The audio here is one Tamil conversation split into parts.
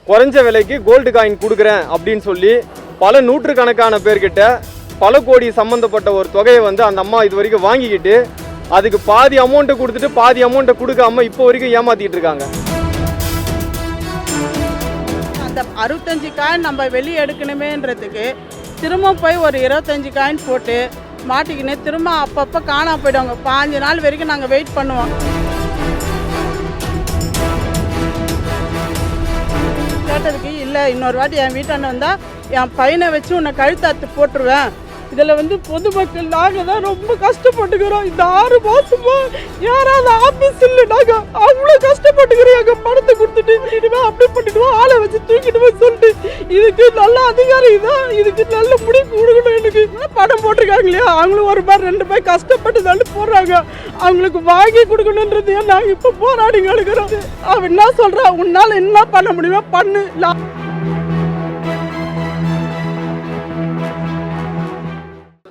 குறைஞ்ச விலைக்கு கோல்டு காயின் கொடுக்குறேன் அப்படின்னு சொல்லி பல நூற்றுக்கணக்கான பேர்கிட்ட பல கோடி சம்பந்தப்பட்ட ஒரு தொகையை வந்து அந்த அம்மா இது வரைக்கும் வாங்கிக்கிட்டு அதுக்கு பாதி அமௌண்ட்டை கொடுத்துட்டு பாதி அமௌண்ட்டை கொடுக்காம இப்போ வரைக்கும் ஏமாத்திட்டு இருக்காங்க. அந்த 65 காயின் நம்ம வெளியே எடுக்கணுமேன்றதுக்கு திரும்ப போய் ஒரு 25 காயின் போட்டு மாட்டிக்கின்னு திரும்ப அப்பப்போ காணாம போயிடுவாங்க. 5 நாள் வரைக்கும் நாங்கள் வெயிட் பண்ணுவோம். கேட்டதுக்கு இல்லை, இன்னொரு வாட்டி என் வீட்டாண்ட வந்தால் என் பையனை வச்சு உன்னை கழுத்தாத்து போட்டுருவேன். இதில் வந்து பொதுமக்கள் நாங்கள் தான் ரொம்ப கஷ்டப்பட்டுக்கிறோம். இந்த 6 மாதமா யாராவது ஆஃபீஸ் இல்லை, நாங்கள் அவ்வளோ கஷ்டப்பட்டுக்கிறோம். எங்கள் பணத்தை கொடுத்துட்டு பண்ணிடுவேன், அப்படி பண்ணிடுவோம், ஆளை வச்சு தூக்கிடுவேன் சொல்லிட்டு இதுக்கு நல்ல அதிகாரி தான், இதுக்கு நல்ல முடிவு கொடுக்கணும். எனக்கு பணம் போட்டிருக்காங்க இல்லையா, அவங்களும் ஒரு மாதிரி 2 பேர் கஷ்டப்பட்டு தள்ளி போடுறாங்க. அவங்களுக்கு வாங்கி கொடுக்கணுன்றது நாங்கள் இப்போ போராடிங்க இருக்கிறோம். அவன் என்ன சொல்கிறான், உன்னால் என்ன பண்ண முடியுமோ பண்ணு.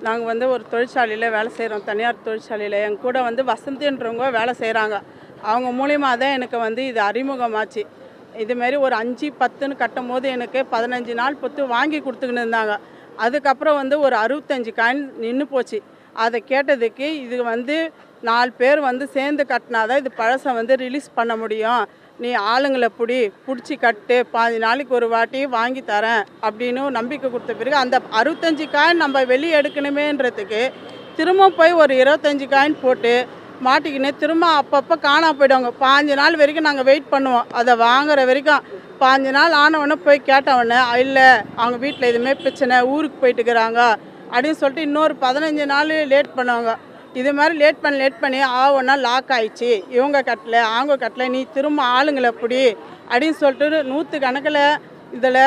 நாங்கள் வந்து ஒரு தொழிற்சாலையில் வேலை செய்கிறோம், தனியார் தொழிற்சாலையில். என் கூட வந்து வசந்தின்றவங்க வேலை செய்கிறாங்க. அவங்க மூலியமாக தான் எனக்கு வந்து இது அறிமுகமாச்சு. இதுமாரி ஒரு 5, 10ன்னு கட்டும் போது எனக்கு 15 நாள் பொத்து வாங்கி கொடுத்துக்கின்னு இருந்தாங்க. அதுக்கப்புறம் வந்து ஒரு 65 காயின் நின்று போச்சு. அதை கேட்டதுக்கு இது வந்து 4 பேர் வந்து சேர்ந்து கட்டினாதான் இது பழசை வந்து ரிலீஸ் பண்ண முடியும், நீ ஆளுங்களை பிடிச்சி கட்டு, 15 நாளைக்கு ஒரு வாட்டி வாங்கி தரேன் அப்படின்னு நம்பிக்கை கொடுத்த பிறகு அந்த 65 காயின் நம்ம வெளியே எடுக்கணுமேன்றதுக்கு திரும்ப போய் ஒரு 25 காயின் போட்டு மாட்டிக்கின்னு திரும்ப அப்பப்போ காணாம போயிடுவாங்க. 5 நாள் வரைக்கும் நாங்கள் வெயிட் பண்ணுவோம். அதை வாங்குற வரைக்கும் 5 நாள் ஆனவொடனே போய் கேட்டவொடனே இல்லை, அவங்க வீட்டில் எதுவுமே பிரச்சனை, ஊருக்கு போயிட்டு இருக்கிறாங்க அப்படின்னு சொல்லிட்டு இன்னொரு 15 நாள் லேட் பண்ணுவாங்க. இது மாதிரி லேட் பண்ணி ஒன்றா லாக் ஆயிடுச்சு, இவங்க கட்டலை அவங்க கட்டலை, நீ திரும்ப ஆளுங்களை எப்படி அப்படின்னு சொல்லிட்டு 100 கணக்கில் இதில்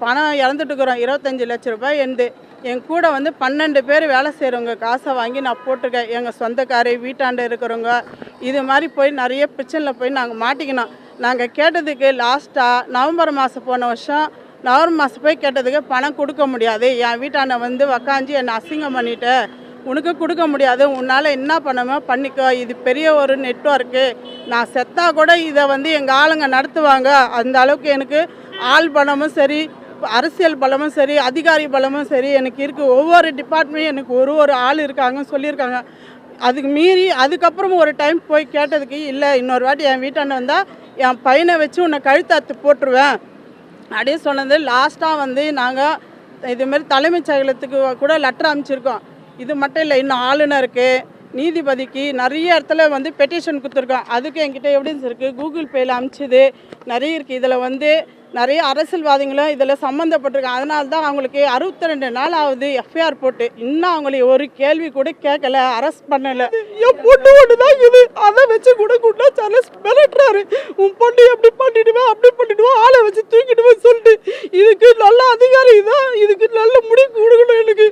பணம் இறந்துட்டுருக்குறோம். 25 லட்ச ரூபாய் எந்து என் கூட வந்து 12 பேர் வேலை செய்கிறவங்க காசை வாங்கி நான் போட்டிருக்கேன். எங்கள் சொந்தக்காரை வீட்டாண்டு இருக்கிறவங்க இது மாதிரி போய் நிறைய பிரச்சனையில் போய் நாங்கள் மாட்டிக்கினோம். நாங்கள் கேட்டதுக்கு லாஸ்ட்டாக நவம்பர் மாதம் போன வருஷம் நவம்பர் மாதம் போய் கேட்டதுக்கு பணம் கொடுக்க முடியாது, என் வீட்டாண்ட வந்து உக்காஞ்சி என்னை அசிங்கம் பண்ணிவிட்டு உனக்கு கொடுக்க முடியாது, உன்னால் என்ன பண்ணணுமோ பண்ணிக்கோ, இது பெரிய ஒரு நெட்வொர்க்கு, நான் செத்தா கூட இதை வந்து எங்கள் ஆளுங்க நடத்துவாங்க, அந்த அளவுக்கு எனக்கு ஆள் பலமும் சரி, அரசியல் பலமும் சரி, அதிகாரி பலமும் சரி எனக்கு இருக்குது. ஒவ்வொரு டிபார்ட்மெண்ட்டும் எனக்கு ஒரு ஆள் இருக்காங்கன்னு சொல்லியிருக்காங்க. அதுக்கு மீறி அதுக்கப்புறம் ஒரு டைம் போய் கேட்டதுக்கு இல்லை, இன்னொரு வாட்டி என் வீட்டாண்ட வந்தால் என் பையனை வச்சு உன்னை கழுத்தாத்து போட்டுருவேன் அப்படின்னு சொன்னது. லாஸ்ட்டாக வந்து நாங்கள் இதுமாரி தலைமைச் செயலகத்துக்கு கூட லெட்டர் அனுப்பிச்சிருக்கோம். இது மட்டும் இல்லை, இன்னும் ஆளுநருக்கு, நீதிபதிக்கு நிறைய இடத்துல வந்து பெட்டிஷன் கொடுத்துருக்கோம். அதுக்கு என்கிட்ட எவிடன்ஸ் இருக்குது, கூகுள் பேயில் அனுப்பிச்சிது நிறைய இருக்குது. இதில் வந்து நிறைய அரசியல்வாதிகளும் இதில் சம்மந்தப்பட்டிருக்காங்க. அதனால தான் அவங்களுக்கு 62 நாள் ஆகுது எஃப்ஐஆர் போட்டு, இன்னும் அவங்களுக்கு ஒரு கேள்வி கூட கேட்கல, அரெஸ்ட் பண்ணலை. என் பொண்ணு ஒன்று தான் இது, அதை வச்சு கூட கூட சார்லஸ் மிரட்டுறாரு, உன் பொண்ணு எப்படி பண்ணிடுவேன் அப்படி பண்ணிடுவோம், ஆளை வச்சு தூக்கிடுவேன் சொல்லிட்டு. இதுக்கு நல்ல அதிகாரி தான், இதுக்கு நல்ல முடிவு கொடுக்கணும் எனக்கு.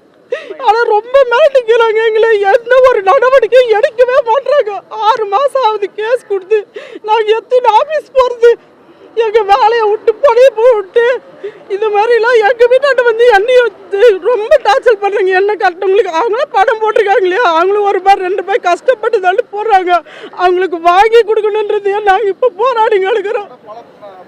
ஆனால் ரொம்ப மிரட்டிக்கிறாங்க எங்களை, எந்த ஒரு நடவடிக்கை எடுக்கவே மாட்டாங்க. 6 மாதம் ஆகுது கேஸ் கொடுத்து, நாங்கள் எத்தனை ஆஃபீஸ் போகிறது, எங்கள் வேலையை விட்டு பணியை விட்டு இது மாதிரிலாம் எங்கள் வீட்டாண்ட வந்து என்னையும் ரொம்ப டார்ச்சர் பண்ணுறாங்க. என்ன கட்டவங்களுக்கு அவங்களும் பணம் போட்டிருக்காங்க இல்லையா, அவங்களும் ஒரு மாதிரி 2 பேர் கஷ்டப்பட்டு தள்ளி போடுறாங்க. அவங்களுக்கு வாங்கி கொடுக்கணுன்றது நாங்கள் இப்போ போராடிங்க இருக்கிறோம்.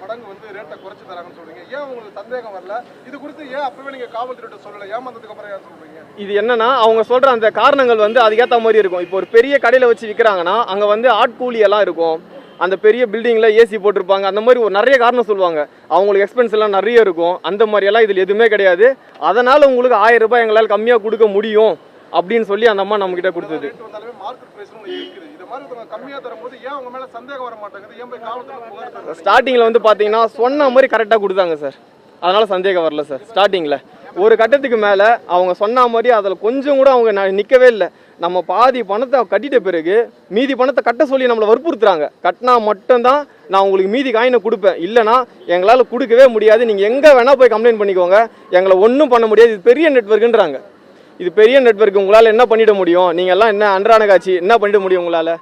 மடங்கு வந்து ரேட்டை குறைச்சி தராங்கன்னு சொல்றீங்க, ஏன் உங்களுக்கு சந்தேகம் வரல? இது குறித்து ஏன் அப்பவே நீங்க காவல்துறையிட்ட சொல்லல, ஏமாந்ததுக்கு அப்புறம் ஏன் சொல்றீங்க? இது என்னன்னா, அவங்க சொல்ற அந்த காரணங்கள் வந்து அதுக்கேற்ற மாதிரி இருக்கும். இப்போ ஒரு பெரிய கடையில் வச்சு விற்கிறாங்கன்னா அங்கே வந்து ஆட்கூலி எல்லாம் இருக்கும், அந்த பெரிய பில்டிங்கில் ஏசி போட்டிருப்பாங்க, அந்த மாதிரி ஒரு நிறைய காரணம் சொல்லுவாங்க. அவங்களுக்கு எக்ஸ்பென்ஸ் எல்லாம் நிறைய இருக்கும். அந்த மாதிரியெல்லாம் இதில் எதுவுமே கிடையாது. அதனால் உங்களுக்கு 1000 ரூபாய் எங்களால் கம்மியாக கொடுக்க முடியும் அப்படின்னு சொல்லி அந்த அம்மா நம்மகிட்ட கொடுத்தது. ஸ்டார்டிங்கில் வந்து பார்த்தீங்கன்னா சொன்ன மாதிரி கரெக்டாக கொடுத்தாங்க சார், அதனால் சந்தேகம் வரல சார். ஸ்டார்டிங்கில் ஒரு கட்டத்துக்கு மேலே அவங்க சொன்ன மாதிரி அதில் கொஞ்சம் கூட அவங்க நிற்கவே இல்லை. நம்ம பாதி பணத்தை கட்டிட்ட பிறகு மீதி பணத்தை கட்ட சொல்லி நம்மளை வற்புறுத்துறாங்க. கட்டினா மட்டும்தான் நான் உங்களுக்கு மீதி காயினை கொடுப்பேன், இல்லைனா எங்களால் கொடுக்கவே முடியாது, நீங்கள் எங்கே வேணால் போய் கம்ப்ளைண்ட் பண்ணிக்கோங்க, எங்களை ஒன்றும் பண்ண முடியாது, இது பெரிய நெட்வொர்க்குன்றாங்க. இது பெரிய நெட்வொர்க், உங்களால் என்ன பண்ணிட முடியும், நீங்கள் எல்லாம் என்ன அன்றாட காட்சி என்ன பண்ணிட முடியும் உங்களால்?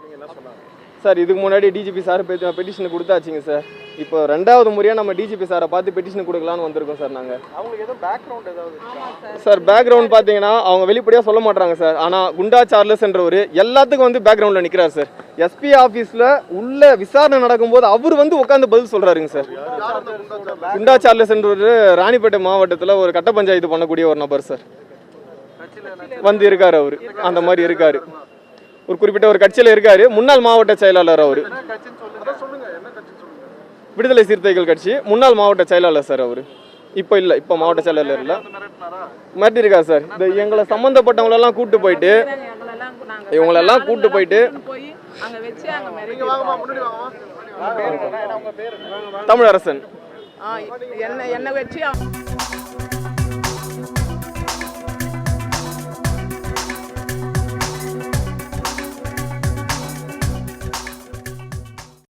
சார் இதுக்கு முன்னாடி டிஜிபி சார் பெட்டிஷன் கொடுத்தாச்சுங்க சார். இப்போ 2வது முறையாக நம்ம டிஜிபி சாரை பார்த்து பெட்டிஷன் கொடுக்கலான்னு வந்திருக்கோம் சார் நாங்கள். அவங்களுக்கு எதுவும் பேக்ரவுண்ட் ஏதாவது சார் பேக்ரவுண்ட் பார்த்தீங்கன்னா அவங்க வெளிப்படையாக சொல்ல மாட்டாங்க சார். ஆனால் குண்டா சார்லஸ் என்றவர் எல்லாத்துக்கும் வந்து பேக்ரவுண்டில் நிற்கிறார் சார். எஸ்பி ஆஃபீஸில் உள்ள விசாரணை நடக்கும்போது அவர் வந்து உட்காந்து பதில் சொல்கிறாருங்க சார். குண்டா சார்லஸ் என்றவர் ராணிப்பேட்டை மாவட்டத்தில் ஒரு கட்ட பஞ்சாயத்து பண்ணக்கூடிய ஒரு நபர் சார். வந்து இருக்காரு அவர், அந்த மாதிரி இருக்காரு. ஒரு குறிப்பிட்ட ஒரு கட்சியில் இருக்காரு. முன்னாள் மாவட்ட செயலாளர் அவர். விடுதலை சிறுத்தைகள் கட்சி முன்னாள் மாவட்ட செயலாளர் சார் அவர். இப்போ இல்லை, இப்போ மாவட்ட செயலாளர் இல்லை. மாட்டி இருக்காரு சார். இந்த எங்களை சம்மந்தப்பட்டவங்களெல்லாம் கூப்பிட்டு போயிட்டு இவங்களெல்லாம் கூப்பிட்டு போயிட்டு தமிழரசன் என்ன வச்சு